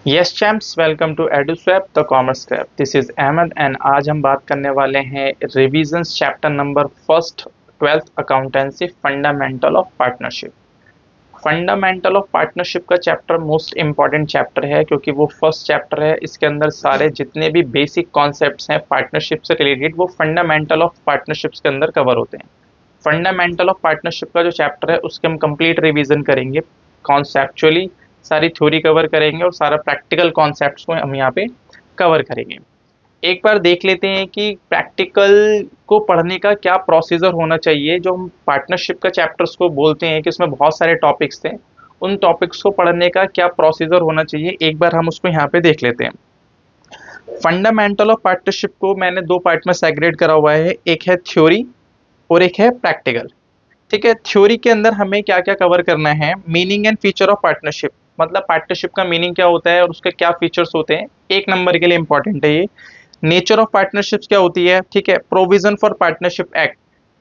Yes champs, welcome to Eduswap the commerce crap. This is Ahmad and आज हम बात करने वाले हैं revisions chapter number first, twelfth accountancy, fundamental of partnership. Fundamental of partnership का chapter most important chapter है क्योंकि वो फर्स्ट चैप्टर है। इसके अंदर सारे जितने भी बेसिक कॉन्सेप्ट्स हैं पार्टनरशिप से रिलेटेड वो फंडामेंटल ऑफ पार्टनरशिप्स के अंदर कवर होते हैं। फंडामेंटल ऑफ पार्टनरशिप का जो चैप्टर है उसके हम कंप्लीट रिवीजन करेंगे, कॉन्सेप्चुअली सारी थ्योरी कवर करेंगे और सारा प्रैक्टिकल कॉन्सेप्ट्स को हम यहाँ पे कवर करेंगे। एक बार देख लेते हैं कि प्रैक्टिकल को पढ़ने का क्या प्रोसीजर होना चाहिए। जो हम पार्टनरशिप का चैप्टर्स को बोलते हैं कि उसमें बहुत सारे टॉपिक्स थे, उन टॉपिक्स को पढ़ने का क्या प्रोसीजर होना चाहिए, एक बार हम उसको यहाँ पे देख लेते हैं। फंडामेंटल ऑफ पार्टनरशिप को मैंने दो पार्ट में सेग्रेगेट करा हुआ है, एक है थ्योरी और एक है प्रैक्टिकल। ठीक है, थ्योरी के अंदर हमें क्या क्या कवर करना है। Meaning and feature of partnership, मतलब पार्टनरशिप का मीनिंग क्या होता है और उसके क्या फीचर्स होते हैं, एक नंबर के लिए इंपॉर्टेंट है ये। नेचर ऑफ पार्टनरशिप्स क्या होती है, ठीक है। Provision for partnership act,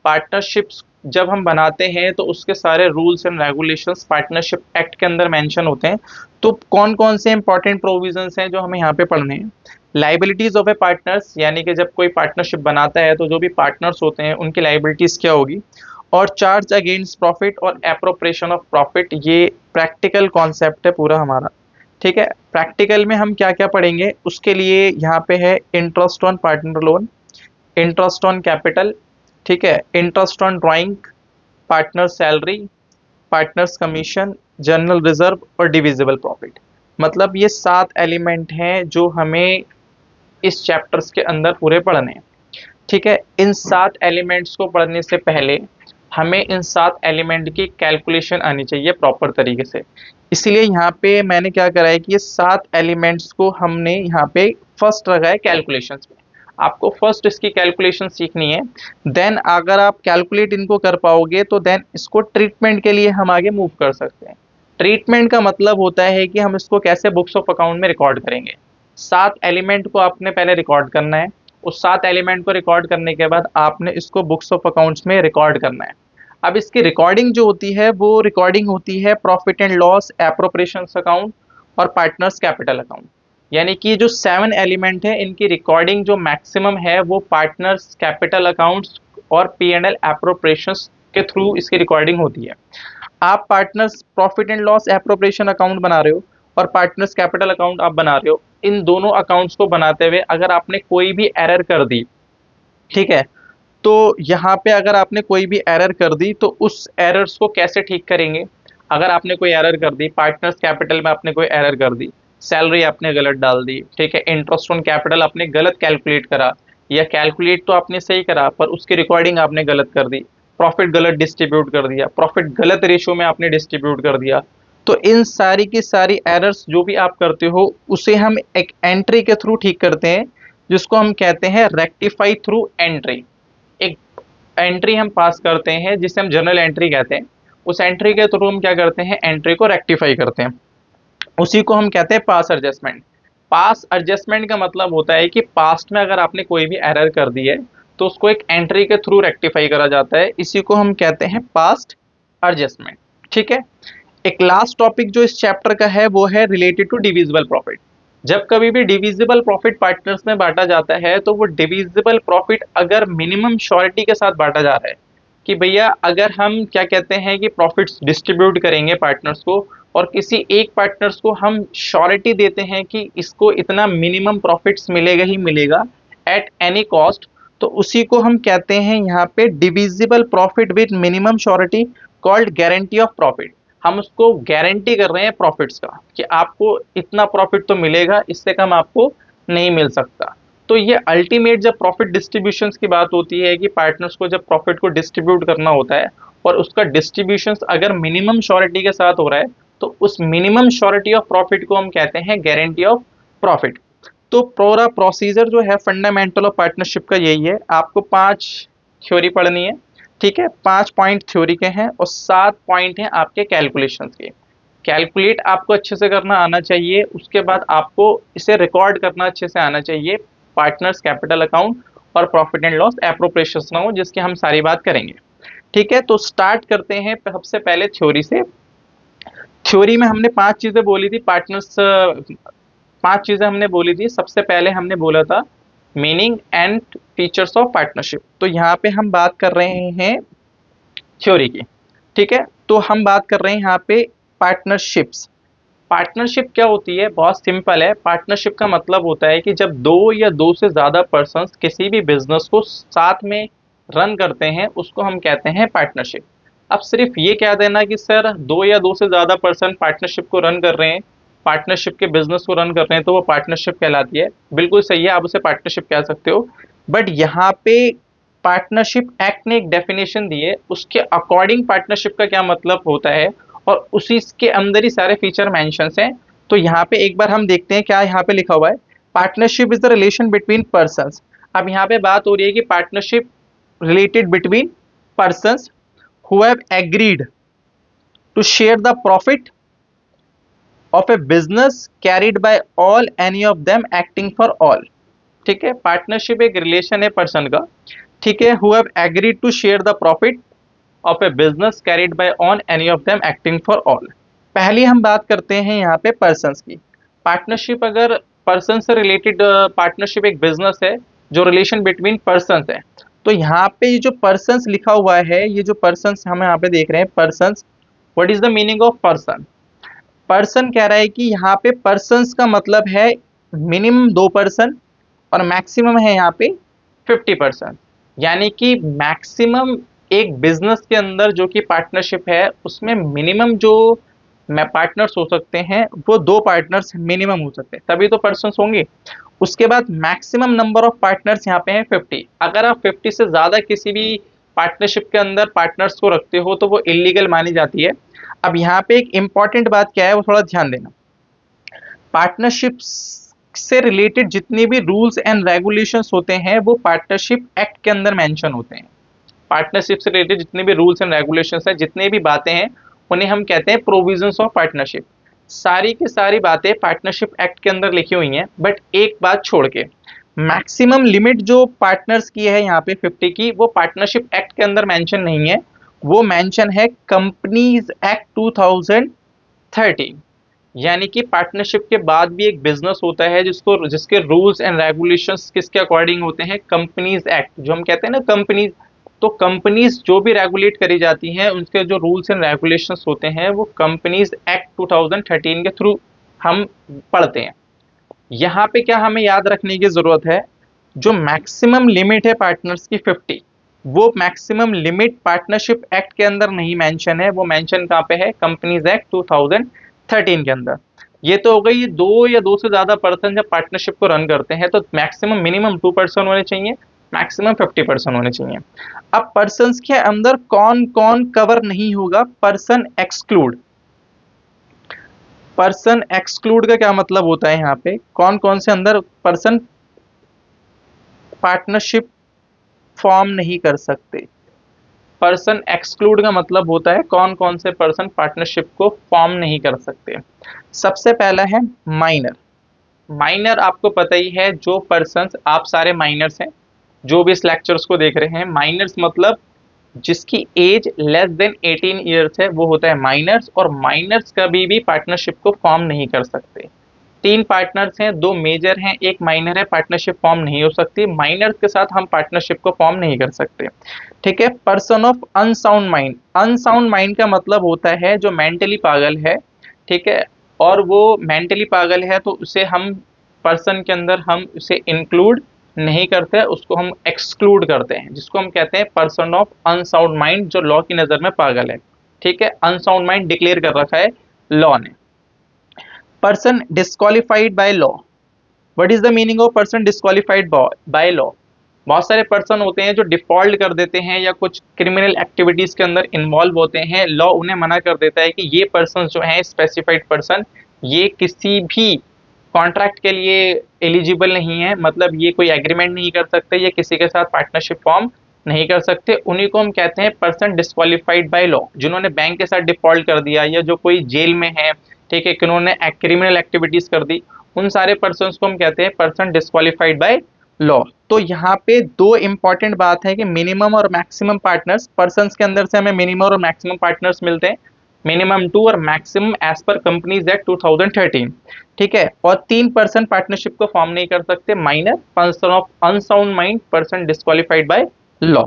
partnerships जब हम बनाते हैं तो उसके सारे rules and regulations partnership act के अंदर मेंशन होते हैं। तो कौन कौन से इंपॉर्टेंट प्रोविजंस हैं जो हमें यहाँ पे पढ़ने हैं। लाइबिलिटीज ऑफ ए पार्टनर्स, यानी कि जब कोई पार्टनरशिप बनाता है तो जो भी पार्टनर्स होते हैं उनकी लाइबिलिटीज क्या होगी। और चार्ज अगेंस्ट प्रॉफिट और एप्रोप्रिएशन ऑफ प्रॉफिट, ये प्रैक्टिकल कॉन्सेप्ट है पूरा हमारा। ठीक है, प्रैक्टिकल में हम क्या क्या पढ़ेंगे उसके लिए यहाँ पे है interest on partner loan, interest on capital, ठीक है, interest on drawing, partner salary, partners commission, general reserve और डिविजिबल प्रॉफिट। मतलब ये 7 एलिमेंट हैं जो हमें इस चैप्टर्स के अंदर पूरे पढ़ने हैं। ठीक है, इन 7 एलिमेंट्स को पढ़ने से पहले हमें इन 7 एलिमेंट की कैलकुलेशन आनी चाहिए प्रॉपर तरीके से। इसीलिए यहाँ पे मैंने क्या करा है कि ये 7 एलिमेंट्स को हमने यहाँ पे फर्स्ट रखा है कैलकुलेशंस में। आपको फर्स्ट इसकी कैलकुलेशन सीखनी है, देन अगर आप कैलकुलेट इनको कर पाओगे तो देन इसको ट्रीटमेंट के लिए हम आगे मूव कर सकते हैं। ट्रीटमेंट का मतलब होता है कि हम इसको कैसे बुक्स ऑफ अकाउंट में रिकॉर्ड करेंगे। 7 एलिमेंट को आपने पहले रिकॉर्ड करना है, उस 7 एलिमेंट को रिकॉर्ड करने के बाद आपने इसको बुक्स ऑफ अकाउंट्स में रिकॉर्ड करना है। अब इसकी रिकॉर्डिंग जो होती है वो रिकॉर्डिंग होती है profit and loss, appropriations account और पार्टनर्स कैपिटल अकाउंट। यानी कि जो 7 एलिमेंट है इनकी रिकॉर्डिंग जो मैक्सिमम है वो पार्टनर्स कैपिटल अकाउंट्स और पी एंड एल एप्रोप्रिएशंस के थ्रू इसकी रिकॉर्डिंग होती है। आप partners profit and loss appropriation account बना रहे हो और पार्टनर्स कैपिटल अकाउंट आप बना रहे हो, इन दोनों अकाउंट्स को बनाते हुए अगर आपने कोई भी एरर कर दी, ठीक है, तो यहाँ पे अगर आपने कोई भी एरर कर दी तो उस एरर्स को कैसे ठीक करेंगे। अगर आपने कोई एरर कर दी, पार्टनर्स कैपिटल में आपने कोई एरर कर दी, सैलरी आपने गलत डाल दी, ठीक है, इंटरेस्ट ऑन कैपिटल आपने गलत कैलकुलेट करा, या कैलकुलेट तो आपने सही करा पर उसकी रिकॉर्डिंग आपने गलत कर दी, प्रॉफिट गलत डिस्ट्रीब्यूट कर दिया, प्रॉफिट गलत रेशियो में आपने डिस्ट्रीब्यूट कर दिया, तो इन सारी की सारी एरर्स जो भी आप करते हो उसे हम एक एंट्री के थ्रू ठीक करते हैं, जिसको हम कहते हैं रेक्टिफाई थ्रू एंट्री। एक एंट्री हम पास करते हैं जिसे हम जर्नल एंट्री कहते हैं। उस एंट्री के थ्रू हम क्या करते हैं, एंट्री को रेक्टिफाई करते हैं, उसी को हम कहते हैं पास एडजस्टमेंट। पास एडजस्टमेंट का मतलब होता है कि पास्ट में अगर आपने कोई भी एरर कर दी है तो उसको एक एंट्री के थ्रू रेक्टिफाई करा जाता है, इसी को हम कहते हैं पास्ट एडजस्टमेंट। ठीक है, एक लास्ट टॉपिक जो इस चैप्टर का है वो है रिलेटेड टू डिविजिबल प्रॉफिट। जब कभी भी डिविजिबल प्रॉफिट पार्टनर्स में बांटा जाता है तो वो डिविजिबल प्रॉफिट अगर मिनिमम श्योरिटी के साथ बांटा जा रहा है कि भैया अगर हम क्या कहते हैं कि प्रॉफिट्स डिस्ट्रीब्यूट करेंगे पार्टनर्स को और किसी एक पार्टनर्स को हम श्योरिटी देते हैं कि इसको इतना मिनिमम प्रॉफिट्स मिलेगा ही मिलेगा एट एनी कॉस्ट, तो उसी को हम कहते हैं यहाँ पे divisible profit with minimum surety, called guarantee of profit. हम उसको गारंटी कर रहे हैं प्रॉफिट्स का कि आपको इतना प्रॉफिट तो मिलेगा, इससे कम आपको नहीं मिल सकता। तो ये अल्टीमेट जब प्रॉफिट डिस्ट्रीब्यूशंस की बात होती है कि पार्टनर्स को जब प्रॉफिट को डिस्ट्रीब्यूट करना होता है और उसका डिस्ट्रीब्यूशंस अगर मिनिमम श्योरिटी के साथ हो रहा है तो उस मिनिमम श्योरिटी ऑफ प्रॉफिट को हम कहते हैं गारंटी ऑफ प्रॉफिट। तो पूरा प्रोसीजर जो है फंडामेंटल ऑफ पार्टनरशिप का यही है। आपको 5 थ्योरी पढ़नी है, ठीक है, 5 पॉइंट थ्योरी के हैं और 7 पॉइंट हैं आपके कैलकुलेशंस के। कैलकुलेट आपको अच्छे से करना आना चाहिए, उसके बाद आपको इसे रिकॉर्ड करना अच्छे से आना चाहिए, पार्टनर्स कैपिटल अकाउंट और प्रॉफिट एंड लॉस एप्रोप्रिएशंस ना हो, जिसकी हम सारी बात करेंगे। ठीक है, तो स्टार्ट करते हैं सबसे पहले थ्योरी से। थ्योरी में हमने 5 चीजें बोली थी, पार्टनर्स 5 चीजें हमने बोली थी। सबसे पहले हमने बोला था meaning and features of partnership. तो यहाँ पे हम बात कर रहे हैं थ्योरी की, ठीक है। तो हम बात कर रहे हैं यहाँ पे पार्टनरशिप्स। पार्टनरशिप क्या होती है? बहुत सिंपल है। पार्टनरशिप का मतलब होता है कि जब दो या दो से ज्यादा पर्सन्स किसी भी बिजनेस को साथ में रन करते हैं, उसको हम कहते हैं पार्टनरशिप। अब सिर्फ ये कह देना कि सर दो या दो से ज्यादा पर्सन पार्टनरशिप को रन कर रहे हैं, पार्टनरशिप के बिजनेस को रन कर रहे हैं, तो वो पार्टनरशिप कहलाती है। बिल्कुल सही है, आप उसे पार्टनरशिप कह सकते हो। बट यहाँ पे पार्टनरशिप एक्ट ने एक डेफिनेशन दी है, उसके अकॉर्डिंग पार्टनरशिप का क्या मतलब होता है, और उसी के अंदर ही सारे फीचर मेंशंस हैं। तो यहाँ पे एक बार हम देखते हैं क्या यहाँ पे लिखा हुआ है। Partnership is the relation between persons. अब यहाँ पे बात हो रही है कि partnership related between persons who have agreed to share the profit of a business carried by all any of them acting for all. ठीक है, पार्टनरशिप एक रिलेशन है पर्सन का, ठीक है, who have agreed to share the profit of a business carried by on any of them acting for all. पहले हम बात करते हैं यहाँ पे पर्सन्स की। पार्टनरशिप अगर पर्सन से रिलेटेड पार्टनरशिप एक बिजनेस है जो रिलेशन बिटवीन पर्सन्स है, तो यहाँ पे ये जो पर्सन्स लिखा हुआ है, ये जो पर्सन्स हम यहाँ पे देख रहे हैं persons, what is the meaning of person? Person कह रहा है कि यहाँ पे पर्सन्स का मतलब है मिनिमम 2 पर्सन और मैक्सिमम है यहाँ पे 50%। यानी कि मैक्सिमम एक बिजनेस के अंदर जो कि पार्टनरशिप है उसमें मिनिमम जो पार्टनर्स हो सकते हैं वो 2 पार्टनर्स मिनिमम हो सकते हैं, तभी तो पर्सन्स होंगे। उसके बाद मैक्सिमम नंबर ऑफ पार्टनर्स यहाँ पे हैं 50। अगर आप 50 से ज्यादा किसी भी पार्टनरशिप के अंदर पार्टनर्स को रखते हो तो वो इलीगल मानी जाती है। अब यहाँ पे एक इंपॉर्टेंट बात क्या है वो थोड़ा ध्यान देना। पार्टनरशिप से रिलेटेड जितने भी रूल्स एंड रेगुलेशंस होते हैं वो पार्टनरशिप एक्ट के अंदर मेंशन होते हैं। पार्टनरशिप से रिलेटेड जितने भी रूल्स एंड रेगुलेशंस हैं, जितने भी बातें हैं, उन्हें हम कहते हैं प्रोविजंस ऑफ पार्टनरशिप। सारी की सारी बातें पार्टनरशिप एक्ट के अंदर लिखी हुई हैं, बट एक बात छोड़ के मैक्सिमम लिमिट जो पार्टनर्स की है यहाँ पे 50 की, वो पार्टनरशिप एक्ट के अंदर मेंशन नहीं है, वो मेंशन है कंपनीज एक्ट 2013। यानी कि पार्टनरशिप के बाद भी एक बिजनेस होता है जिसके रूल्स एंड रेगुलेशंस किसके अकॉर्डिंग होते हैं? कंपनीज एक्ट, जो हम कहते हैं ना कंपनीज। तो कंपनीज जो भी रेगुलेट करी जाती हैं उनके जो रूल्स एंड रेगुलेशंस होते हैं वो कंपनीज एक्ट 2013 के थ्रू हम पढ़ते हैं। यहाँ पे क्या हमें याद रखने की जरूरत है, जो मैक्सिमम लिमिट है पार्टनर्स की 50, वो मैक्सिमम लिमिट पार्टनरशिप एक्ट के अंदर नहीं मेंशन है, वो मेंशन कहाँ पे है? कंपनीज एक्ट 2013 के अंदर। ये तो हो गई दो या दो से ज्यादा पर्सन जब पार्टनरशिप को रन करते हैं तो मैक्सिमम मिनिमम 2 पर्सन होने चाहिए, मैक्सिमम 50 पर्सन होने चाहिए। अब पर्सन्स के अंदर कौन कौन कवर नहीं होगा? Person exclude. पर्सन एक्सक्लूड का क्या मतलब होता है? यहाँ पे कौन कौन से अंदर पर्सन पार्टनरशिप फॉर्म नहीं कर सकते? पर्सन एक्सक्लूड का मतलब होता है कौन कौन से पर्सन पार्टनरशिप को फॉर्म नहीं कर सकते। सबसे पहला है माइनर। माइनर आपको पता ही है, जो पर्सन्स, आप सारे माइनर्स हैं जो भी इस लेक्चर्स को देख रहे हैं। माइनर्स मतलब जिसकी एज लेस देन 18 ईयर्स है वो होता है माइनर्स, और माइनर्स कभी भी पार्टनरशिप को फॉर्म नहीं कर सकते। 3 पार्टनर्स हैं, 2 मेजर हैं, 1 माइनर है, पार्टनरशिप फॉर्म नहीं हो सकती। माइनर्स के साथ हम पार्टनरशिप को फॉर्म नहीं कर सकते, ठीक है। Person of unsound mind. Unsound mind का मतलब होता है जो मेंटली पागल है, ठीक है, और वो मेंटली पागल है तो उसे हम पर्सन के अंदर हम उसे इंक्लूड नहीं करते, उसको हम एक्सक्लूड करते हैं, जिसको हम कहते हैं पर्सन ऑफ अनसाउंड माइंड, जो लॉ की नज़र में पागल है, ठीक है। अनसाउंड माइंड डिक्लेयर कर रखा है लॉ ने। Person disqualified by law. What is the meaning of person disqualified by law? बहुत सारे पर्सन होते हैं जो डिफॉल्ट कर देते हैं या कुछ क्रिमिनल एक्टिविटीज के अंदर इन्वॉल्व होते हैं, लॉ उन्हें मना कर देता है कि ये पर्सन जो है स्पेसिफाइड पर्सन, ये किसी भी कॉन्ट्रैक्ट के लिए एलिजिबल नहीं है, मतलब ये कोई एग्रीमेंट नहीं कर सकते, ये किसी के साथ पार्टनरशिप फॉर्म नहीं कर सकते। उन्हीं को हम कहते हैं पर्सन डिस्क्वालिफाइड बाय लॉ। जिन्होंने बैंक के साथ डिफॉल्ट कर दिया या जो कोई जेल में है, ठीक है, किन्होंने क्रिमिनल एक्टिविटीज कर दी, उन सारे पर्सन को हम कहते हैं पर्सन डिस्क्वालिफाइड बाय लॉ। तो यहाँ पे 2 इंपॉर्टेंट बात है कि मिनिमम और मैक्सिमम पार्टनर्स, पर्सन्स के अंदर से हमें मिनिमम और मैक्सिमम पार्टनर्स मिलते हैं। मिनिमम 2 और मैक्सिमम एज पर कंपनीज एक्ट 2013। ठीक है, और 3% पार्टनरशिप को फॉर्म नहीं कर सकते, minor, person of unsound mind, person disqualified by law.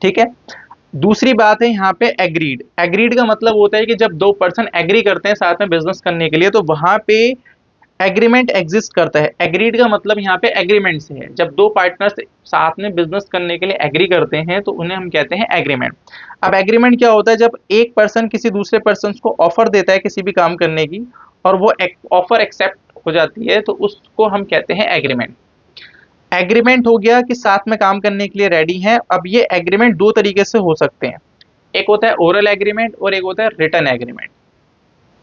ठीक है, दूसरी बात है यहाँ पे एग्रीड। एग्रीड का मतलब होता है कि जब दो पर्सन एग्री करते हैं साथ में बिजनेस करने के लिए, तो वहां पे एग्रीमेंट एग्जिस्ट करता है। एग्रीड का मतलब यहाँ पे एग्रीमेंट से है। जब दो पार्टनर्स साथ में बिजनेस करने के लिए एग्री करते हैं तो उन्हें हम कहते हैं एग्रीमेंट। अब एग्रीमेंट क्या होता है? जब एक पर्सन किसी दूसरे पर्सन को ऑफर देता है किसी भी काम करने की और वो ऑफर एक्सेप्ट हो जाती है तो उसको हम कहते हैं एग्रीमेंट। एग्रीमेंट हो गया कि साथ में काम करने के लिए रेडी हैं। अब ये एग्रीमेंट दो तरीके से हो सकते हैं, एक होता है ओरल एग्रीमेंट और एक होता है written agreement.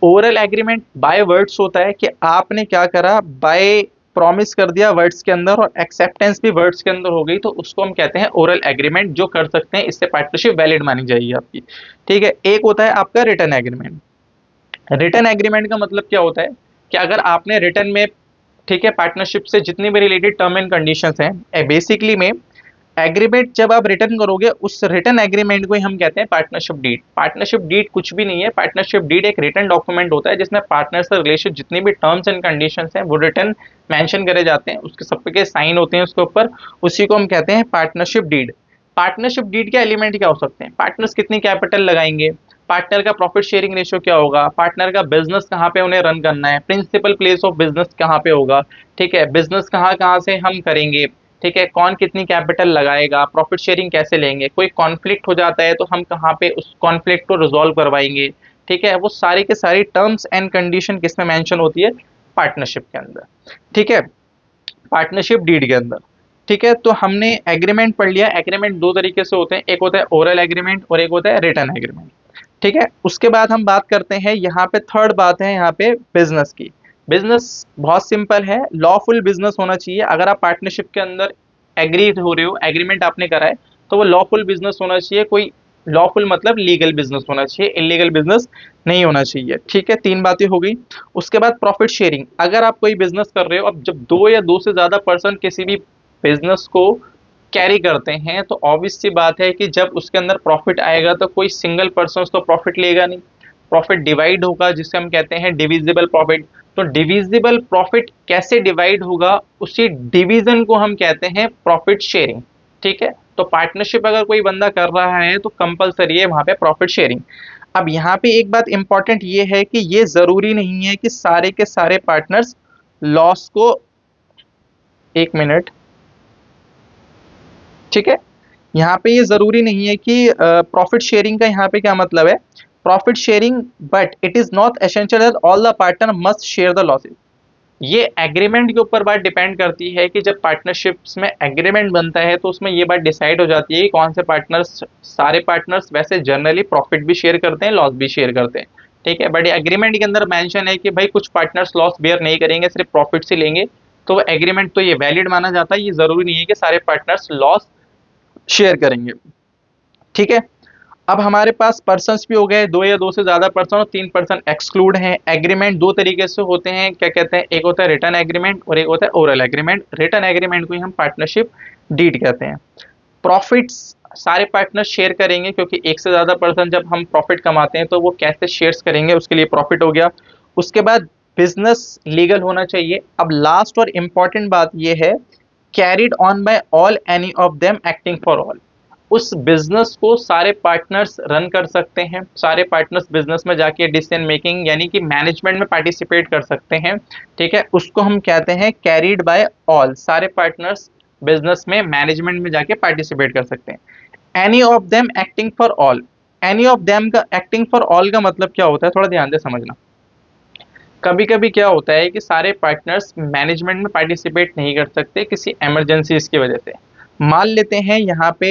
Oral agreement by words होता है कि आपने क्या करा, बाय प्रॉमिस कर दिया वर्ड्स के अंदर और एक्सेप्टेंस भी वर्ड्स के अंदर हो गई, तो उसको हम कहते हैं ओरल एग्रीमेंट, जो कर सकते हैं, इससे पार्टनरशिप वैलिड मानी जाएगी आपकी। ठीक है, एक होता है आपका रिटन एग्रीमेंट। रिटन एग्रीमेंट का मतलब क्या होता है कि अगर आपने रिटन में, ठीक है, पार्टनरशिप से जितनी भी रिलेटेड टर्म एंड कंडीशंस हैं, बेसिकली में एग्रीमेंट जब आप रिटर्न करोगे उस रिटर्न एग्रीमेंट को ही हम कहते हैं पार्टनरशिप डीड। पार्टनरशिप डीड कुछ भी नहीं है, पार्टनरशिप डीड एक रिटर्न डॉक्यूमेंट होता है जिसमें पार्टनर से रिलेटेड जितनी भी टर्म्स एंड कंडीशंस हैं वो रिटर्न मेंशन करे जाते हैं, उसके सबके साइन होते हैं उसके ऊपर, उसी को हम कहते हैं पार्टनरशिप डीड। पार्टनरशिप डीड के एलिमेंट क्या हो सकते हैं? पार्टनर्स कितनी कैपिटल लगाएंगे, पार्टनर का प्रॉफिट शेयरिंग रेशियो क्या होगा, पार्टनर का बिजनेस कहाँ पे उन्हें रन करना है, प्रिंसिपल प्लेस ऑफ बिजनेस कहाँ पे होगा, ठीक है, बिजनेस कहाँ कहाँ से हम करेंगे, ठीक है, कौन कितनी कैपिटल लगाएगा, प्रॉफिट शेयरिंग कैसे लेंगे, कोई कॉन्फ्लिक्ट हो जाता है तो हम कहाँ पे उस कॉन्फ्लिक्ट को रिजॉल्व करवाएंगे। ठीक है, वो सारी के सारी टर्म्स एंड कंडीशन किसमें मेंशन होती है? पार्टनरशिप के अंदर। ठीक है, पार्टनरशिप डीड के अंदर। ठीक है, तो हमने एग्रीमेंट पढ़ लिया। एग्रीमेंट दो तरीके से होते हैं, एक होता है ओरल एग्रीमेंट और एक होता है रिटन एग्रीमेंट। ठीक है, उसके बाद हम बात करते हैं यहाँ पे, थर्ड बात है यहाँ पे बिजनेस की। बिजनेस बहुत सिंपल है, लॉफुल बिजनेस होना चाहिए। अगर आप पार्टनरशिप के अंदर एग्री हो रहे हो, एग्रीमेंट आपने करा है, तो वो लॉफुल बिजनेस होना चाहिए। कोई लॉफुल मतलब लीगल बिजनेस होना चाहिए, इलीगल बिजनेस नहीं होना चाहिए। ठीक है, तीन बातें हो गई। उसके बाद प्रॉफिट शेयरिंग। अगर आप कोई बिजनेस कर रहे हो, अब जब दो या दो से ज्यादा पर्सन किसी भी बिजनेस को कैरी करते हैं तो ऑब्वियस सी बात है कि जब उसके अंदर प्रॉफिट आएगा तो कोई सिंगल पर्सन तो प्रॉफिट लेगा नहीं, प्रॉफिट डिवाइड होगा, जिसे हम कहते हैं डिविजिबल प्रॉफिट। तो डिविजिबल प्रॉफिट कैसे डिवाइड होगा, उसी डिवीजन को हम कहते हैं प्रॉफिट शेयरिंग। ठीक है, तो पार्टनरशिप अगर कोई बंदा कर रहा है तो कंपलसरी है वहां पे प्रॉफिट शेयरिंग। अब यहाँ पे एक बात इंपॉर्टेंट ये है कि ये जरूरी नहीं है कि सारे के सारे पार्टनर्स लॉस को, एक मिनट, ठीक है, यहाँ पे ये जरूरी नहीं है कि प्रॉफिट शेयरिंग का यहाँ पे क्या मतलब है, profit sharing, but it is not essential that all the partner must share the losses. ये एग्रीमेंट के ऊपर बात डिपेंड करती है कि जब पार्टनरशिप्स में एग्रीमेंट बनता है तो उसमें ये बात डिसाइड हो जाती है कि कौन से पार्टनर्स, सारे पार्टनर्स वैसे जनरली प्रॉफिट भी शेयर करते हैं, लॉस भी शेयर करते हैं। ठीक है, बट एग्रीमेंट के अंदर मेंशन है कि भाई कुछ पार्टनर्स लॉस बेयर नहीं करेंगे, सिर्फ प्रॉफिट से लेंगे, तो एग्रीमेंट तो ये वैलिड माना जाता है। ये जरूरी नहीं है कि सारे पार्टनर्स लॉस शेयर करेंगे। ठीक है, अब हमारे पास पर्सन्स भी हो गए, दो या दो से ज्यादा पर्सन और तीन पर्सन एक्सक्लूड हैं। एग्रीमेंट दो तरीके से होते हैं, क्या कहते हैं, एक होता है रिटन एग्रीमेंट और एक होता है ओरल एग्रीमेंट। रिटन एग्रीमेंट को ही हम पार्टनरशिप डीड कहते हैं। प्रॉफिट्स सारे पार्टनर शेयर करेंगे, क्योंकि एक से ज्यादा पर्सन जब हम प्रॉफिट कमाते हैं तो वो कैसे शेयर्स करेंगे, उसके लिए प्रॉफिट हो गया। उसके बाद बिजनेस लीगल होना चाहिए। अब लास्ट और इंपॉर्टेंट बात यह है, carried on by all any of them acting for all. उस बिजनेस को सारे पार्टनर्स रन कर सकते हैं, सारे पार्टनर्स बिजनेस में जाके डिसीजन मेकिंग यानी कि मैनेजमेंट में पार्टिसिपेट कर सकते हैं। ठीक है, उसको हम कहते हैं कैरिड बाय ऑल। सारे पार्टनर्स बिजनेस में मैनेजमेंट में जाके पार्टिसिपेट कर सकते हैं। Any of them acting for all. Any of them का एक्टिंग फॉर ऑल का मतलब क्या होता है, थोड़ा ध्यान से समझना। कभी कभी क्या होता है कि सारे पार्टनर्स मैनेजमेंट में पार्टिसिपेट नहीं कर सकते किसी इमरजेंसीज की वजह से। मान लेते हैं यहाँ पे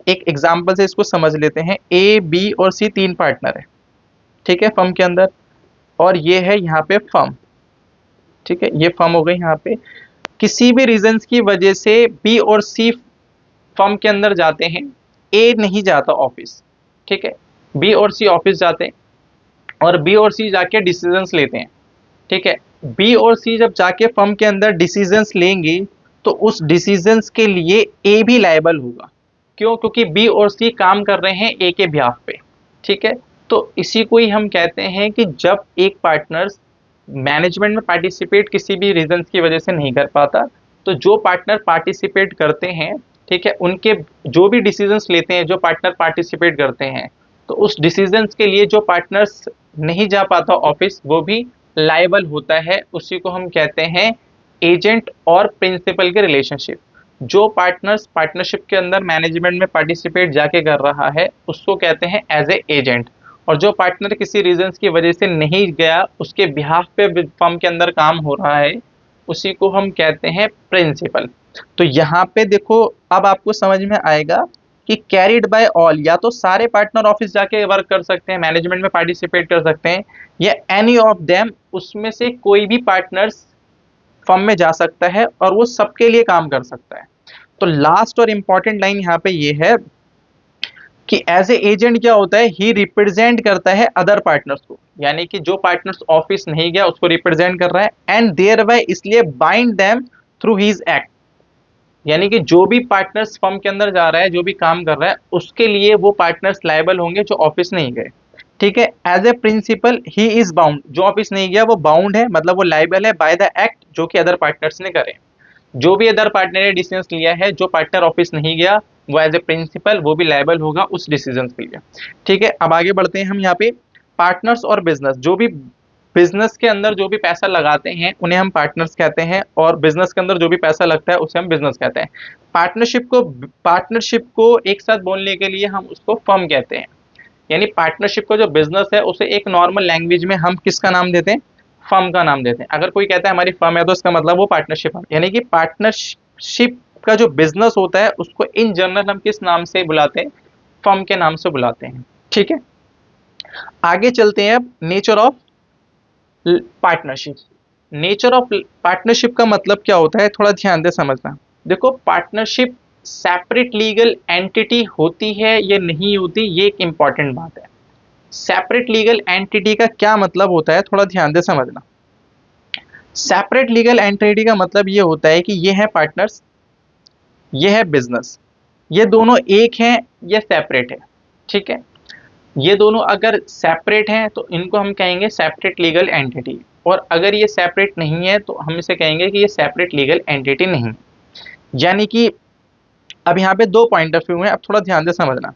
एक एग्जाम्पल से इसको समझ लेते हैं, ए बी और सी तीन पार्टनर है, ठीक है, फर्म के अंदर, और ये है यहाँ पे फर्म। ठीक है, ये फर्म हो गई। यहाँ पे किसी भी रीजंस की वजह से बी और सी फर्म के अंदर जाते हैं, ए नहीं जाता ऑफिस। ठीक है, बी और सी ऑफिस जाते हैं और बी और सी जाके डिसीजंस लेते हैं। ठीक है, बी और सी जब जाके फर्म के अंदर डिसीजंस लेंगे तो उस डिसीजंस के लिए ए भी लायबल होगा। क्यों? क्योंकि बी और सी काम कर रहे हैं ए के बिहाफ पे। ठीक है, तो इसी को ही हम कहते हैं कि जब एक पार्टनर्स मैनेजमेंट में पार्टिसिपेट किसी भी रीजंस की वजह से नहीं कर पाता, तो जो पार्टनर पार्टिसिपेट करते हैं, ठीक है, उनके जो भी डिसीजंस लेते हैं, जो पार्टनर पार्टिसिपेट करते हैं, तो उस डिसीजंस के लिए जो पार्टनर्स नहीं जा पाता ऑफिस, वो भी लायबल होता है। उसी को हम कहते हैं एजेंट और प्रिंसिपल के रिलेशनशिप। जो पार्टनर्स पार्टनरशिप के अंदर मैनेजमेंट में पार्टिसिपेट जाके कर रहा है, उसको कहते हैं एज ए एजेंट, और जो पार्टनर किसी रीजंस की वजह से नहीं गया, उसके बिहाफ पे फर्म के अंदर काम हो रहा है, उसी को हम कहते हैं प्रिंसिपल। तो यहाँ पे देखो, अब आपको समझ में आएगा कि कैरिड बाय ऑल, या तो सारे पार्टनर ऑफिस जाके वर्क कर सकते हैं, मैनेजमेंट में पार्टिसिपेट कर सकते हैं, या एनी ऑफ देम, उसमें से कोई भी पार्टनर्स फर्म में जा सकता है और वो सबके लिए काम कर सकता है। तो लास्ट और इंपॉर्टेंट लाइन यहाँ पे ये है कि एज ए एजेंट क्या होता है, ही रिप्रेजेंट करता है अदर पार्टनर्स को, यानी कि जो पार्टनर्स ऑफिस नहीं गया उसको रिप्रेजेंट कर रहा है, एंड देयर बाय इसलिए bind them through his act, यानी कि जो भी पार्टनर्स फर्म के अंदर जा रहा है, जो भी काम कर रहा है, उसके लिए वो पार्टनर्स लायबल होंगे जो ऑफिस नहीं गए। ठीक है, as a principal he is bound, जो ऑफिस नहीं गया वो बाउंड है, मतलब वो लायबल है बाय द एक्ट जो कि अदर पार्टनर्स ने करे। जो भी अदर पार्टनर ने डिसीजन लिया है, जो पार्टनर ऑफिस नहीं गया, वो एज ए प्रिंसिपल वो भी लायबल होगा उस डिसीजन के लिए। ठीक है, अब आगे बढ़ते हैं हम यहाँ पे। पार्टनर्स और बिजनेस, जो भी बिजनेस के अंदर जो भी पैसा लगाते हैं उन्हें हम पार्टनर्स कहते हैं, और बिजनेस के अंदर जो भी पैसा लगता है उसे हम बिजनेस कहते हैं। पार्टनरशिप को एक साथ बोलने के लिए हम उसको फर्म कहते हैं, यानी पार्टनरशिप का जो बिजनेस है उसे एक नॉर्मल लैंग्वेज में हम किसका नाम देते हैं, फर्म का नाम देते हैं। अगर कोई कहता है हमारी फर्म है, तो इसका मतलब वो पार्टनरशिप है, यानी कि पार्टनरशिप का जो बिजनेस होता है उसको इन जनरल हम किस नाम से बुलाते हैं, फर्म के नाम से बुलाते हैं। ठीक है, आगे चलते हैं अब nature of partnership. Nature of partnership का मतलब क्या होता है, थोड़ा ध्यान से समझना। देखो, पार्टनरशिप सेपरेट लीगल एंटिटी होती है या नहीं होती, ये एक इंपॉर्टेंट बात है। सेपरेट लीगल एंटिटी का क्या मतलब होता है, थोड़ा ध्यान से समझना। सेपरेट लीगल एंटिटी का मतलब ये होता है कि ये है पार्टनर्स, ये है बिजनेस, ये दोनों एक हैं या सेपरेट है। ठीक है, ये दोनों अगर सेपरेट हैं तो इनको हम कहेंगे सेपरेट लीगल एंटिटी, और अगर ये सेपरेट नहीं है तो हम इसे कहेंगे कि ये सेपरेट लीगल एंटिटी नहीं। यानी कि अब यहाँ पे दो पॉइंट ऑफ व्यू हैं, अब थोड़ा ध्यान से समझना।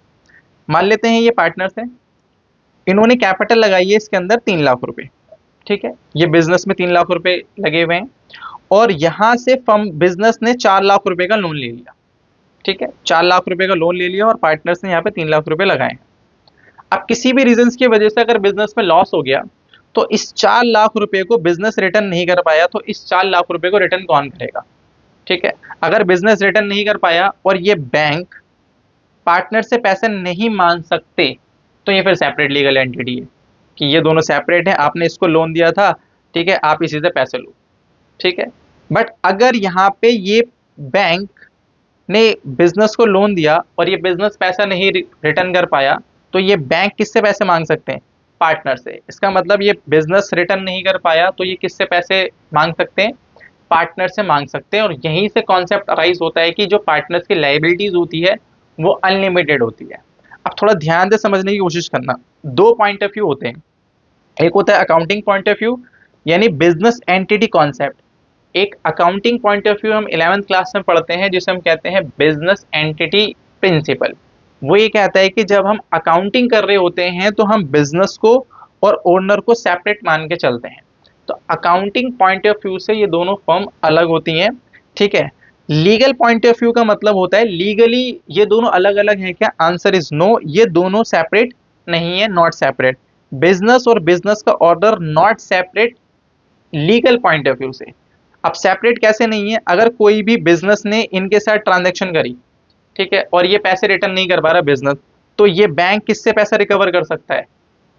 मान लेते हैं ये पार्टनर्स हैं, इन्होंने कैपिटल लगाई है इसके अंदर 3 लाख रुपए। ठीक है, ये बिजनेस में 3 लाख रुपए लगे हुए हैं, और यहां से फर्म बिजनेस ने 4 लाख रुपए का लोन ले लिया। ठीक है, 4 लाख रुपए का लोन ले लिया और पार्टनर्स ने यहाँ पे 3 लाख रुपए लगाए। अब किसी भी रीजन की वजह से अगर बिजनेस में लॉस हो गया, तो इस 4 लाख रुपए को बिजनेस रिटर्न नहीं कर पाया, तो इस 4 लाख रुपए को रिटर्न कौन करेगा। ठीक है, अगर बिजनेस रिटर्न नहीं कर पाया और ये बैंक पार्टनर से पैसे नहीं मांग सकते, तो ये फिर सेपरेट लीगल एंटिटी है कि ये दोनों सेपरेट है, आपने इसको लोन दिया था, ठीक है, आप इसी से पैसे लो। ठीक है, बट अगर यहाँ पे ये बैंक ने बिजनेस को लोन दिया और ये बिजनेस पैसा नहीं रिटर्न कर पाया, तो ये बैंक किससे पैसे मांग सकते हैं, पार्टनर से। इसका मतलब ये बिजनेस रिटर्न नहीं कर पाया तो ये किससे पैसे मांग सकते हैं, पार्टनर से मांग सकते हैं। और यहीं से कॉन्सेप्ट अराइज होता है कि जो पार्टनर्स की लाइबिलिटीज होती है वो अनलिमिटेड होती है। अब थोड़ा ध्यान से समझने की कोशिश करना। दो पॉइंट ऑफ व्यू होते हैं, एक होता है अकाउंटिंग पॉइंट ऑफ व्यू, यानी बिजनेस एंटिटी कॉन्सेप्ट। एक अकाउंटिंग पॉइंट ऑफ व्यू हम 11th क्लास में पढ़ते हैं, जिसे हम कहते हैं बिजनेस एंटिटी प्रिंसिपल। वो ये कहता है कि जब हम अकाउंटिंग कर रहे होते हैं तो हम बिजनेस को और ओनर को सेपरेट मान के चलते हैं। तो अकाउंटिंग पॉइंट ऑफ व्यू से ये दोनों फर्म अलग होती हैं। ठीक है, लीगल पॉइंट ऑफ व्यू का मतलब होता है लीगली ये दोनों अलग अलग हैं क्या, आंसर इज नो, ये दोनों सेपरेट नहीं है, नॉट सेपरेट। बिजनेस और बिजनेस का order not separate legal point of view से। अब सेपरेट कैसे नहीं है, अगर कोई भी बिजनेस ने इनके साथ ट्रांजैक्शन करी, ठीक है, और ये पैसे रिटर्न नहीं कर पा रहा बिजनेस, तो ये बैंक किससे पैसा रिकवर कर सकता है,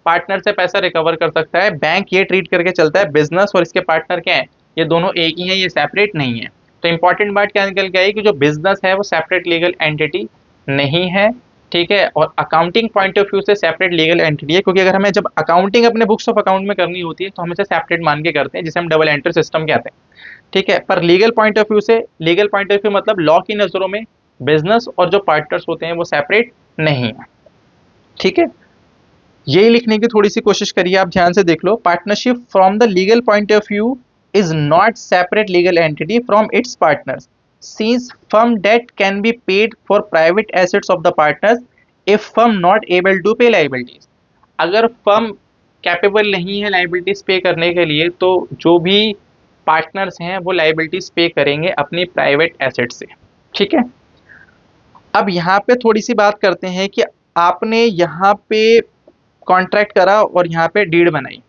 पार्टनर से पैसा रिकवर कर सकता है। बैंक ये ट्रीट करके चलता है बिजनेस और इसके पार्टनर क्या है, ये दोनों एक ही है, ये सेपरेट नहीं है। तो इंपॉर्टेंट बात क्या निकल के आई कि जो बिजनेस है वो सेपरेट लीगल एंटिटी नहीं है। ठीक है, और अकाउंटिंग पॉइंट ऑफ व्यू से सेपरेट लीगल एंटिटी है, क्योंकि अगर हमें जब अकाउंटिंग अपने बुक्स ऑफ अकाउंट में करनी होती है तो हम इसे सेपरेट मान के करते हैं, जिसे हम डबल एंट्री सिस्टम कहते हैं। ठीक है, पर लीगल पॉइंट ऑफ व्यू से, लीगल पॉइंट ऑफ व्यू मतलब लॉ की नजरों में बिजनेस और जो पार्टनर्स होते हैं वो सेपरेट नहीं है। ठीक है, यही लिखने की थोड़ी सी कोशिश करिए, आप ध्यान से देख लो। Partnership from the legal point of view is not separate legal entity from its partners since firm debt can be paid for private assets of the partners if firm not able to pay liabilities। अगर firm capable नहीं है liabilities पे करने के लिए तो जो भी पार्टनर्स हैं वो लाइबिलिटीज पे करेंगे अपनी प्राइवेट एसेट से। ठीक है, अब यहाँ पे थोड़ी सी बात करते हैं कि आपने यहाँ पे कॉन्ट्रैक्ट करा और यहाँ पे डीड बनाई।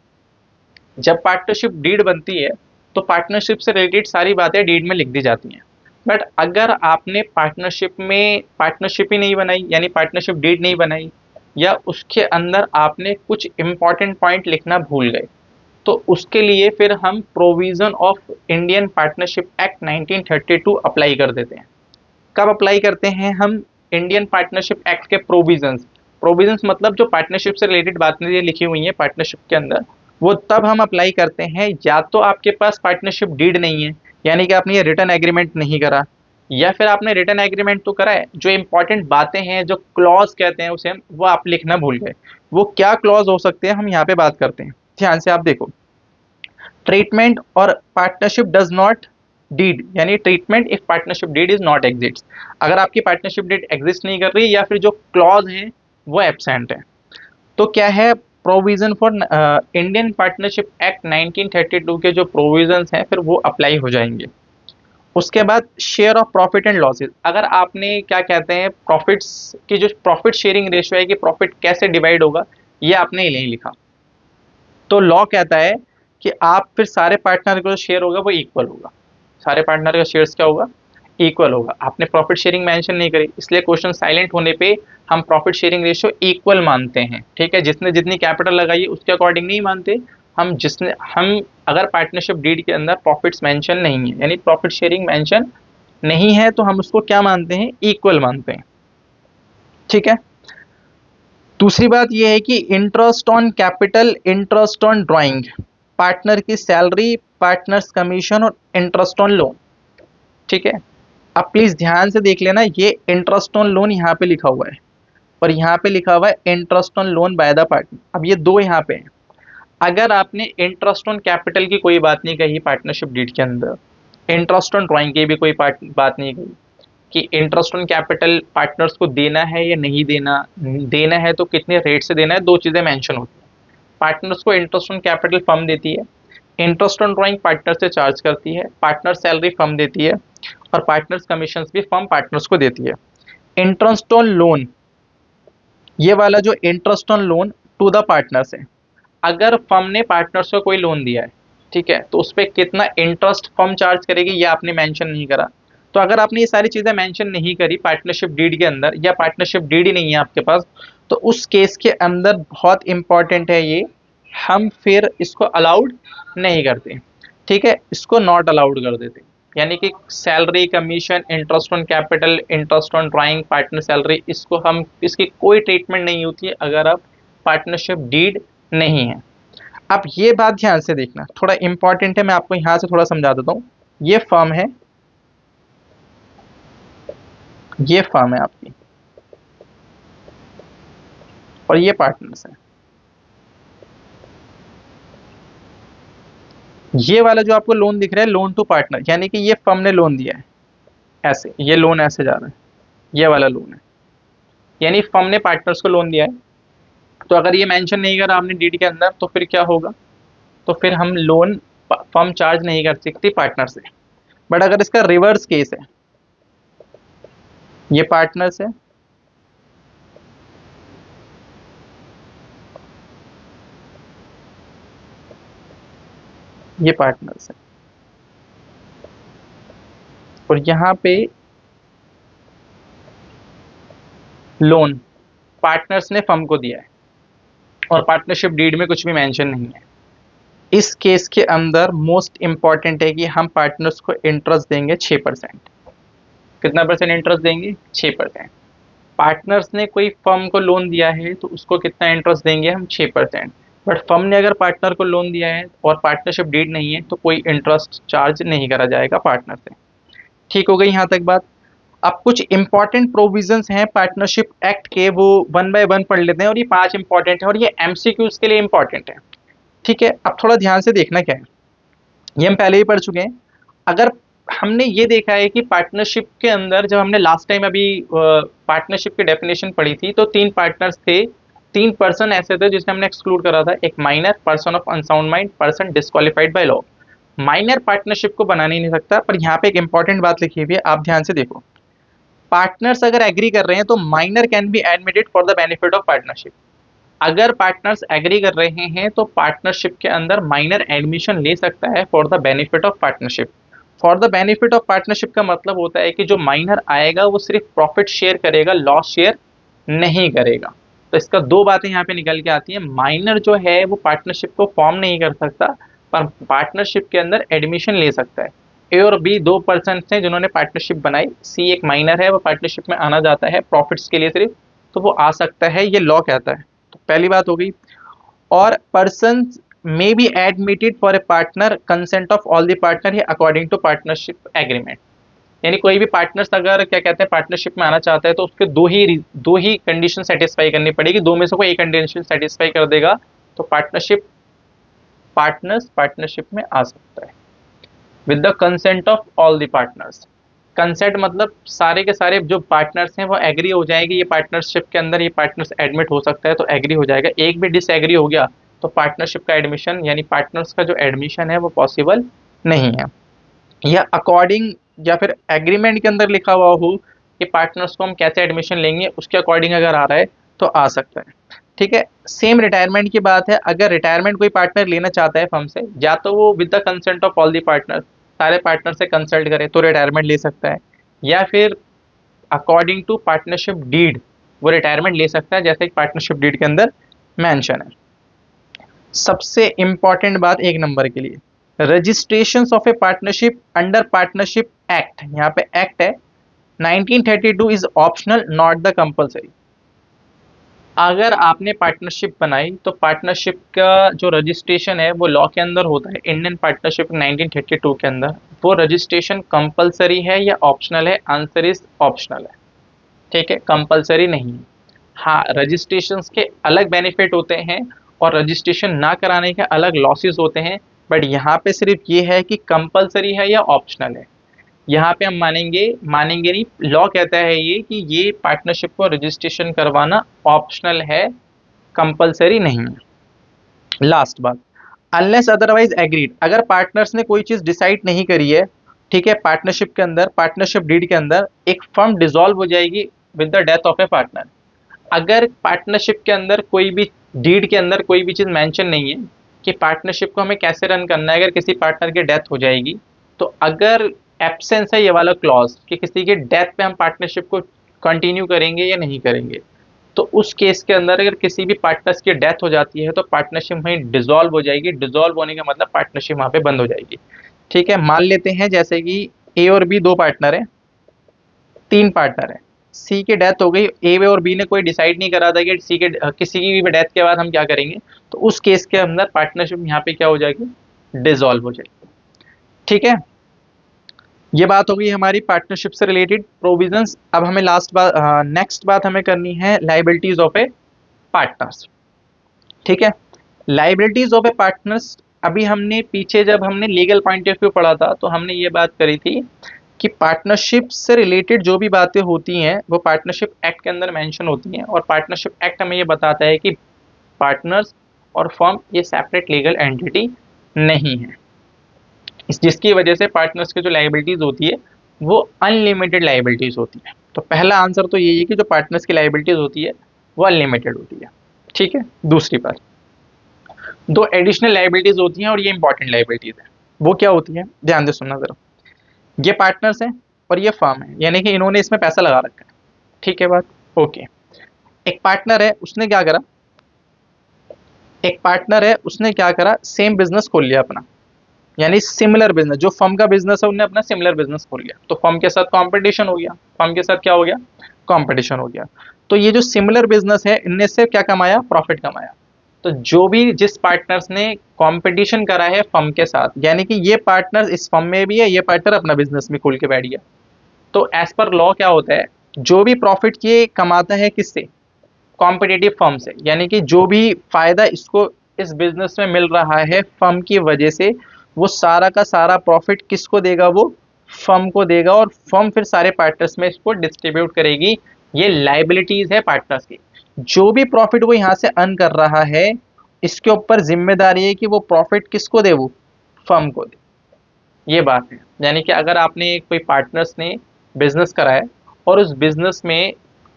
जब पार्टनरशिप डीड बनती है तो पार्टनरशिप से रिलेटेड सारी बातें डीड में लिख दी जाती हैं। बट अगर आपने पार्टनरशिप में पार्टनरशिप ही नहीं बनाई, यानी पार्टनरशिप डीड नहीं बनाई, या उसके अंदर आपने कुछ इंपॉर्टेंट पॉइंट लिखना भूल गए, तो उसके लिए फिर हम provision of Indian partnership act 1932 apply कर देते हैं। कब अप्लाई करते हैं हम? इंडियन पार्टनरशिप एक्ट के प्रोविजंस। प्रोविजंस मतलब जो पार्टनरशिप से रिलेटेड बातें लिखी हुई हैं पार्टनरशिप के अंदर, वो तब हम अप्लाई करते हैं या तो आपके पास पार्टनरशिप डीड नहीं है, यानी कि आपने ये रिटर्न एग्रीमेंट नहीं करा, या फिर आपने रिटर्न एग्रीमेंट तो करा है, जो इंपॉर्टेंट बातें हैं, जो क्लॉज कहते हैं उसे, वो आप लिखना भूल गए। वो क्या क्लॉज हो सकते हैं हम यहाँ पे बात करते हैं। ध्यान से आप देखो, ट्रीटमेंट और पार्टनरशिप डज नॉट डीड, यानी treatment if partnership deed is not exist. अगर आपकी पार्टनरशिप डीड एग्जिस्ट नहीं कर रही या फिर जो क्लॉज है वो एब्सेंट है, तो क्या है provision for Indian partnership act 1932 के जो प्रोविजंस हैं फिर वो अप्लाई हो जाएंगे। उसके बाद share of profit and losses. अगर आपने क्या कहते हैं प्रॉफिट्स की जो प्रॉफिट शेयरिंग रेशियो है कि प्रॉफिट कैसे डिवाइड होगा, ये आपने नहीं लिखा, तो लॉ कहता है कि आप फिर सारे पार्टनर का जो शेयर होगा वो इक्वल होगा। सारे पार्टनर का शेयर्स क्या होगा? इक्वल होगा। आपने प्रॉफिट शेयरिंग मेंशन नहीं करी, इसलिए क्वेश्चन साइलेंट होने पे हम प्रॉफिट शेयरिंग रेशियो इक्वल मानते हैं। ठीक है, जिसने जितनी कैपिटल लगाई है उसके अकॉर्डिंग नहीं मानते हम अगर पार्टनरशिप डीड के अंदर प्रॉफिट्स मेंशन नहीं है, यानी प्रॉफिट शेयरिंग मेंशन नहीं है, तो हम उसको क्या मानते हैं? इक्वल मानते हैं। ठीक है, दूसरी बात यह है कि interest on capital, interest on drawing, partner की सैलरी, पार्टनर्स कमीशन और इंटरेस्ट ऑन लोन। ठीक है, अब प्लीज ध्यान से देख लेना, ये इंटरेस्ट ऑन लोन यहाँ पे लिखा हुआ है और यहाँ पे लिखा हुआ है interest on loan by the partner. अब ये दो यहाँ पे हैं। अगर आपने इंटरेस्ट ऑन कैपिटल की कोई बात नहीं कही पार्टनरशिप डीड के अंदर, इंटरेस्ट ऑन ड्राइंग की भी कोई बात नहीं कही कि इंटरेस्ट ऑन कैपिटल पार्टनर्स को देना है या नहीं देना, देना है तो कितने रेट से देना है, दो चीज़ें मेंशन होती हैं। पार्टनर्स को इंटरेस्ट ऑन कैपिटल फर्म देती है, इंटरेस्ट ऑन ड्राइंग पार्टनर से चार्ज करती है, पार्टनर सैलरी फर्म देती है और पार्टनर्स कमीशन भी फर्म पार्टनर्स को देती है। इंटरेस्ट ऑन लोन, ये वाला जो interest on loan to the partners है, अगर फर्म ने पार्टनर्स को कोई लोन दिया है, ठीक है, तो उस पर कितना इंटरेस्ट फर्म चार्ज करेगी ये आपने मेंशन नहीं करा। तो अगर आपने ये सारी चीज़ें मेंशन नहीं करी पार्टनरशिप डीड के अंदर, या पार्टनरशिप डीड ही नहीं है आपके पास, तो उस केस के अंदर बहुत इंपॉर्टेंट है ये, हम फिर इसको अलाउड नहीं करते। ठीक है, इसको नॉट अलाउड कर देते, यानी कि salary, commission, interest on capital, interest on drawing, partner salary, इसको हम, इसकी कोई ट्रीटमेंट नहीं होती है अगर आप पार्टनरशिप डीड नहीं है। अब ये बात ध्यान से देखना, थोड़ा इंपॉर्टेंट है, मैं आपको यहां से थोड़ा समझा देता हूं। ये फर्म है, ये फर्म है आपकी, और ये पार्टनर्स है। ये वाला जो आपको लोन दिख रहा है लोन टू पार्टनर, यानी कि ये फर्म ने लोन दिया है, ऐसे ये लोन ऐसे जा रहा है, ये वाला लोन है, यानी फर्म ने पार्टनर्स को लोन दिया है। तो अगर ये मेंशन नहीं करा आपने डीड के अंदर, तो फिर क्या होगा? तो फिर हम लोन फर्म चार्ज नहीं कर सकती पार्टनर से। बट अगर इसका रिवर्स केस है, ये पार्टनर्स है, ये पार्टनर्स है, और यहां पे लोन पार्टनर्स ने फर्म को दिया है और पार्टनरशिप डीड में कुछ भी मेंशन नहीं है। इस केस के अंदर मोस्ट इंपॉर्टेंट है कि हम पार्टनर्स को इंटरेस्ट देंगे 6%। कितना परसेंट इंटरेस्ट देंगे? 6%। पार्टनर्स ने कोई फर्म को लोन दिया है तो उसको कितना इंटरेस्ट देंगे हम? 6%। बट फर्म ने अगर पार्टनर को लोन दिया है और पार्टनरशिप डीड नहीं है तो कोई इंटरेस्ट चार्ज नहीं करा जाएगा पार्टनर से। ठीक हो गई यहाँ तक बात? अब कुछ इंपॉर्टेंट प्रोविजंस हैं पार्टनरशिप एक्ट के, वो वन बाय वन पढ़ लेते हैं, और ये 5 इंपॉर्टेंट है और ये एमसीक्यूज के लिए इंपॉर्टेंट है। ठीक है, अब थोड़ा ध्यान से देखना क्या है, ये हम पहले ही पढ़ चुके हैं। अगर हमने ये देखा है कि पार्टनरशिप के अंदर, जब हमने लास्ट टाइम अभी पार्टनरशिप की डेफिनेशन पढ़ी थी, तो 3 पार्टनर्स थे, 3 पर्सन ऐसे थे जिसे हमने एक्सक्लूड करा था, एक minor, person of unsound mind, person disqualified by law. Minor partnership को बना नहीं सकता, पर यहाँ पे एक इंपॉर्टेंट बात लिखी हुई है, आप ध्यान से देखो। पार्टनर्स अगर एग्री कर रहे हैं तो minor can be admitted for the benefit of partnership. अगर पार्टनर्स एग्री कर रहे हैं तो पार्टनरशिप के अंदर माइनर एडमिशन ले सकता है for the benefit of partnership. For the benefit of partnership का मतलब होता है कि जो माइनर आएगा वो सिर्फ प्रॉफिट शेयर करेगा, लॉस शेयर नहीं करेगा। तो इसका 2 बातें यहाँ पे निकल के आती है, माइनर जो है वो पार्टनरशिप को फॉर्म नहीं कर सकता, पर पार्टनरशिप के अंदर एडमिशन ले सकता है। ए और बी 2 पर्सन हैं जिन्होंने पार्टनरशिप बनाई, सी एक माइनर है, वो पार्टनरशिप में आना जाता है प्रॉफिट्स के लिए सिर्फ, तो वो आ सकता है, ये लॉ कहता है। तो पहली बात हो गई। और person may be admitted for a partner consent of all the partner है according to partnership agreement। यानी कोई भी पार्टनर्स अगर क्या कहते हैं पार्टनरशिप में आना चाहता है तो उसके दो ही कंडीशन सेटिस्फाई करनी पड़ेगी, 2 में से कोई एक कंडीशन सेटिस्फाई कर देगा तो पार्टनर्स पार्टनरशिप में आ सकता है with the consent of all the partners. Consent मतलब सारे के सारे जो पार्टनर्स हैं वो एग्री हो जाएंगे, ये पार्टनरशिप के अंदर ये पार्टनर्स एडमिट हो सकता है, तो एग्री हो जाएगा। एक भी डिसएग्री हो गया तो पार्टनरशिप का एडमिशन यानी पार्टनर्स का जो एडमिशन है वो पॉसिबल नहीं है। या अकॉर्डिंग या फिर एग्रीमेंट के अंदर लिखा हुआ हो कि पार्टनर्स को हम कैसे एडमिशन लेंगे, उसके अकॉर्डिंग अगर आ रहा है तो आ सकता है। ठीक है, सेम रिटायरमेंट की बात है। अगर रिटायरमेंट कोई पार्टनर लेना चाहता है फर्म से, या तो वो with the consent of all the partner, सारे पार्टनर से कंसल्ट करे तो रिटायरमेंट ले सकता है, या फिर अकॉर्डिंग टू पार्टनरशिप डीड वो रिटायरमेंट ले सकता है, जैसे पार्टनरशिप डीड के अंदर मेंशन है। सबसे इंपॉर्टेंट बात 1 नंबर के लिए, registration of A partnership under partnership act, यहाँ पे एक्ट है 1932 is optional not the compulsory. अगर आपने पार्टनरशिप बनाई तो पार्टनरशिप का जो रजिस्ट्रेशन है वो लॉ के अंदर होता है, इंडियन पार्टनरशिप 1932 के अंदर। वो रजिस्ट्रेशन कंपलसरी है या ऑप्शनल है? आंसर इज ऑप्शनल है। ठीक है, कंपलसरी नहीं है। हाँ, रजिस्ट्रेशन के अलग बेनिफिट होते हैं और रजिस्ट्रेशन ना कराने के अलग लॉसेस होते हैं, बट यहाँ पे सिर्फ ये है कि कंपलसरी है या ऑप्शनल है। यहाँ पे हम मानेंगे नहीं, लॉ कहता है ये कि ये पार्टनरशिप को रजिस्ट्रेशन करवाना ऑप्शनल है, कंपलसरी नहीं है। लास्ट बात, अनलेस अदरवाइज एग्रीड, अगर पार्टनर्स ने कोई चीज डिसाइड नहीं करी है, ठीक है, पार्टनरशिप के अंदर, पार्टनरशिप डीड के अंदर एक फर्म डिसॉल्व हो जाएगी with the death of A partner. अगर पार्टनरशिप के अंदर कोई भी डीड के अंदर कोई भी चीज मेंशन नहीं है कि पार्टनरशिप को हमें कैसे रन करना है, अगर किसी पार्टनर की डेथ हो जाएगी, तो अगर एब्सेंस है ये वाला क्लॉज कि किसी के डेथ पे हम पार्टनरशिप को कंटिन्यू करेंगे या नहीं करेंगे, तो उस केस के अंदर अगर किसी भी पार्टनर्स की डेथ हो जाती है तो पार्टनरशिप वहीं डिसॉल्व हो जाएगी। डिसॉल्व होने का मतलब पार्टनरशिप वहां पे बंद हो जाएगी। ठीक है, मान लेते हैं जैसे कि ए और बी 2 पार्टनर है, 3 पार्टनर है, सी की डेथ हो गई, ए और बी ने कोई डिसाइड नहीं करा था कि सी के किसी की भी डेथ के बाद हम क्या करेंगे, तो उस केस के अंदर पार्टनरशिप यहाँ पे क्या हो जाएगी, डिसॉल्व हो जाएगी। ठीक है, ये बात हो गई हमारी पार्टनरशिप से रिलेटेड प्रोविजंस। अब हमें नेक्स्ट बात हमें करनी है लाइबिलिटीज ऑफ ए पार्टनर्स। ठीक है, लाइबिलिटीज ऑफ ए पार्टनर्स, अभी हमने पीछे जब हमने लीगल पॉइंट ऑफ व्यू पढ़ा था तो हमने ये बात करी थी कि पार्टनरशिप से रिलेटेड जो भी बातें होती हैं वो पार्टनरशिप एक्ट के अंदर मेंशन होती हैं, और पार्टनरशिप एक्ट हमें ये बताता है कि पार्टनर्स और फर्म ये सेपरेट लीगल एंटिटी नहीं है, जिसकी वजह से पार्टनर्स की जो लाइबिलिटीज होती है वो अनलिमिटेड लाइबिलिटीज होती है। तो पहला आंसर तो यही है कि जो पार्टनर्स की लाइबिलिटीज होती है वो अनलिमिटेड होती है। ठीक है, दूसरी बात, 2 एडिशनल लाइबिलिटीज होती हैं और ये इंपॉर्टेंट लाइबिलिटीज है। वो क्या होती है, ध्यान से सुनना जरा। ये पार्टनर्स हैं और ये फर्म है, यानी कि इन्होंने इसमें पैसा लगा रखा है। ठीक है बात, ओके। एक पार्टनर है, उसने क्या करा, सेम बिजनेस खोल लिया अपना, यानी सिमिलर बिजनेस, जो फर्म का बिजनेस है उन्होंने अपना सिमिलर बिजनेस खोल लिया, तो फर्म के साथ कंपटीशन हो गया, फर्म के साथ क्या हो गया, कंपटीशन हो गया। तो ये जो सिमिलर बिजनेस है इनने से क्या कमाया, प्रॉफिट कमाया। तो जो भी जिस पार्टनर्स ने कंपटीशन करा है फर्म के साथ, यानी कि ये पार्टनर इस फर्म में भी है, ये पार्टनर अपना बिजनेस भी खोल के बैठ गया, तो एज पर लॉ क्या होता है, जो भी प्रॉफिट ये कमाता है किससे, कॉम्पिटिटिव फर्म से, यानी कि जो भी फायदा इसको इस बिजनेस में मिल रहा है फर्म की वजह से, वो सारा का सारा प्रॉफिट किसको देगा, वो फर्म को देगा, और फर्म फिर सारे पार्टनर्स में इसको डिस्ट्रीब्यूट करेगी। ये लाइबिलिटीज है पार्टनर्स की। जो भी प्रॉफिट वो यहाँ से अर्न कर रहा है, इसके ऊपर जिम्मेदारी है कि वो प्रॉफिट किसको दे, वो फर्म को दे। ये बात है, यानी कि अगर आपने कोई पार्टनर्स ने बिजनेस करा है और उस बिजनेस में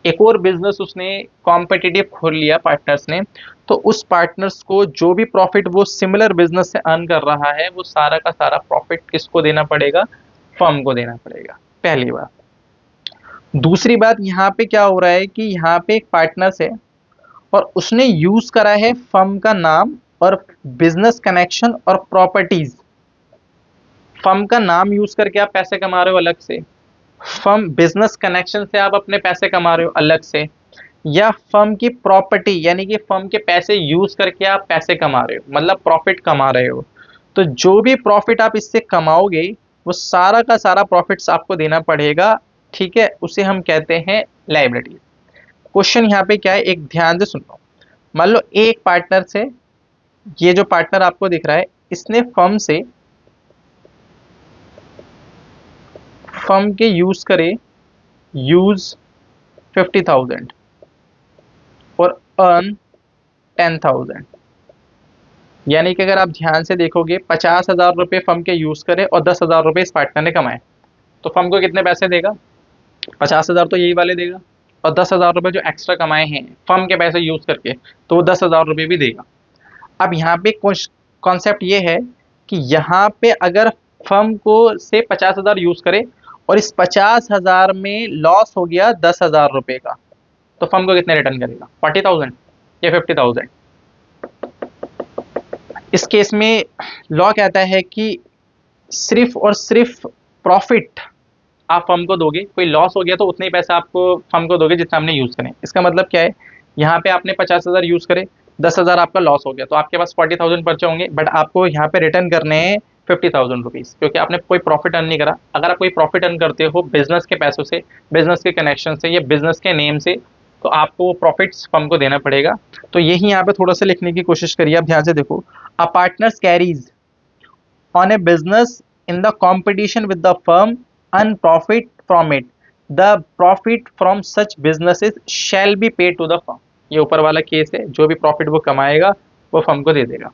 एक और बिजनेस उसने कॉम्पिटिटिव खोल लिया पार्टनर्स ने, तो उस पार्टनर्स को जो भी प्रॉफिट वो सिमिलर बिजनेस से अर्न कर रहा है, वो सारा का सारा प्रॉफिट किसको देना पड़ेगा, फर्म को देना पड़ेगा, पहली बात। दूसरी बात, यहाँ पे क्या हो रहा है कि यहाँ पे एक पार्टनर्स है और उसने यूज करा है फर्म का नाम और बिजनेस कनेक्शन और प्रॉपर्टीज। फर्म का नाम यूज करके आप पैसे कमा रहे हो अलग से, फर्म बिजनेस कनेक्शन से आप अपने पैसे कमा रहे हो अलग से, या फर्म की प्रॉपर्टी यानी कि फर्म के पैसे यूज करके आप पैसे कमा रहे हो, मतलब प्रॉफिट कमा रहे हो। तो जो भी प्रॉफिट आप इससे कमाओगे, वो सारा का सारा प्रॉफिट्स आपको देना पड़ेगा, ठीक है, उसे हम कहते हैं लायबिलिटी। क्वेश्चन यहाँ पे क्या है, एक ध्यान से सुनो। मान लो एक पार्टनर से, ये जो पार्टनर आपको दिख रहा है, इसने फर्म के यूज करे, यूज 50,000 और अर्न 10,000। यानी कि अगर आप ध्यान से देखोगे, 50,000 रुपये फर्म के यूज करे और 10,000 रुपये इस पार्टनर ने कमाए, तो फर्म को कितने पैसे देगा, 50,000 तो यही वाले देगा, और 10,000 रुपये जो एक्स्ट्रा कमाए हैं फर्म के पैसे यूज करके, तो वो 10,000 रुपये भी देगा। अब यहाँ पे कॉन्सेप्ट ये है कि यहाँ पे अगर फर्म को से 50,000 यूज करे और इस 50,000 में लॉस हो गया 10,000 रुपये का, तो फर्म को कितने रिटर्न करेगा, 40,000 या 50,000। इस केस में लॉ कहता है कि सिर्फ और सिर्फ प्रॉफिट आप फर्म को दोगे, कोई लॉस हो गया तो उतने ही पैसा आपको फर्म को दोगे जितना हमने यूज करें। इसका मतलब क्या है, यहाँ पे आपने 50,000 यूज करे, 10,000 आपका लॉस हो गया, तो आपके पास 40,000 बचे होंगे, बट आपको यहाँ पे रिटर्न करने हैं 50,000 रुपीज, क्योंकि आपने कोई प्रॉफिट अर्न नहीं करा। अगर आप कोई प्रॉफिट अर्न करते हो बिजनेस के पैसों से, बिजनेस के कनेक्शन से या बिजनेस के नेम से, तो आपको वो प्रॉफिट्स फर्म को देना पड़ेगा। तो यही यहाँ पे थोड़ा सा लिखने की कोशिश करिए, आप ध्यान से देखो। A partners carries on a business in the competition with the firm and profit from it, the profit from such businesses shall be paid to the firm। ये ऊपर वाला केस है, जो भी प्रॉफिट वो कमाएगा वो फर्म को दे देगा।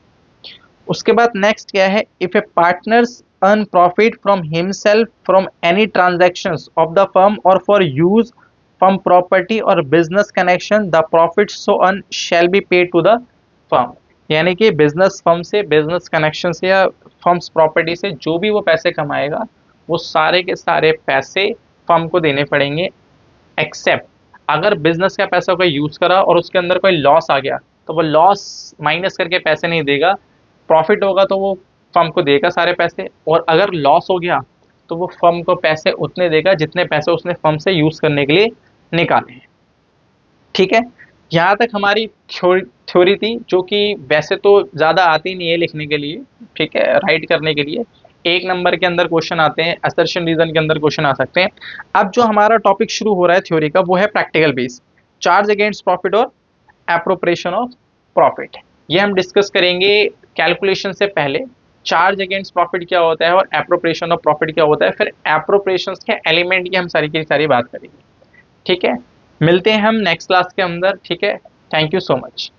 उसके बाद नेक्स्ट क्या है, if a partners earn profit from himself from any transactions of the firm और फॉर यूज फ्रॉम प्रॉपर्टी और business connection, the profit so earn shall be paid to the firm. यानी कि बिजनेस फर्म से, business connection से या firms property से जो भी वो पैसे कमाएगा, वो सारे के सारे पैसे फर्म को देने पड़ेंगे, एक्सेप्ट अगर बिजनेस का पैसा कोई यूज करा और उसके अंदर कोई लॉस आ गया, तो वो लॉस माइनस करके पैसे नहीं देगा, प्रॉफिट होगा तो वो फर्म को देगा सारे पैसे, और अगर लॉस हो गया तो वो फर्म को पैसे उतने देगा जितने पैसे उसने फर्म से यूज करने के लिए निकाले हैं। ठीक है, यहाँ तक हमारी थ्योरी थी, जो कि वैसे तो ज़्यादा आती नहीं है लिखने के लिए, ठीक है, राइट करने के लिए। एक नंबर के अंदर क्वेश्चन आते हैं, असर्शन रीजन के अंदर क्वेश्चन आ सकते हैं। अब जो हमारा टॉपिक शुरू हो रहा है थ्योरी का, वो है practical base, charge against profit और एप्रोप्रिएशन ऑफ प्रॉफिट। ये हम डिस्कस करेंगे कैलकुलेशन से पहले। चार्ज अगेंस्ट प्रॉफिट क्या होता है और एप्रोप्रिएशन ऑफ प्रॉफिट क्या होता है, फिर एप्रोप्रिएशन के एलिमेंट की हम सारी की सारी बात करेंगे। ठीक है, मिलते हैं हम नेक्स्ट क्लास के अंदर। ठीक है, थैंक यू सो मच।